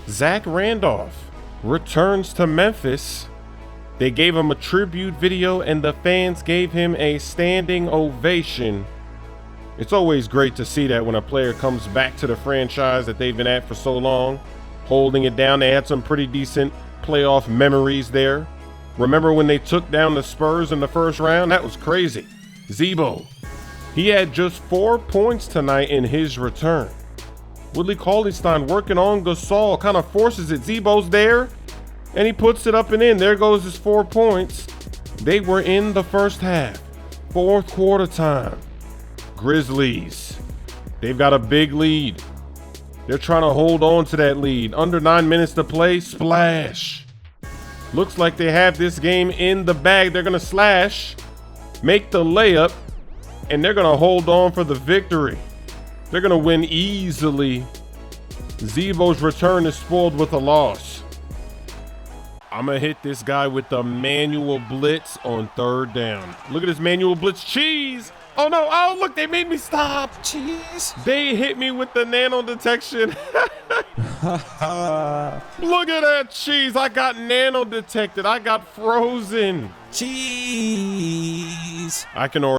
Zach Randolph returns to Memphis. They gave him a tribute video and the fans gave him a standing ovation. It's always great to see that when a player comes back to the franchise that they've been at for so long, holding it down. They had some pretty decent playoff memories there. Remember when they took down the Spurs in the first round? That was crazy. Zebo, he had just 4 points tonight in his return. Woodley Cauley-Stein working on Gasol, kind of forces it. Zebo's there, and he puts it up and in. There goes his 4 points. They were in the first half, fourth quarter time. Grizzlies, they've got a big lead. They're trying to hold on to that lead. Under 9 minutes to play, splash. Looks like they have this game in the bag. They're gonna slash, make the layup, and they're gonna hold on for the victory. They're gonna win easily. Zebo's return is spoiled with a loss. I'm gonna hit this guy with the manual blitz on third down. Look at this manual blitz. Cheese! Oh no, oh look, they made me stop. Cheese. They hit me with the nano detection. Look at that cheese. I got nano detected. I got frozen. Cheese. I can already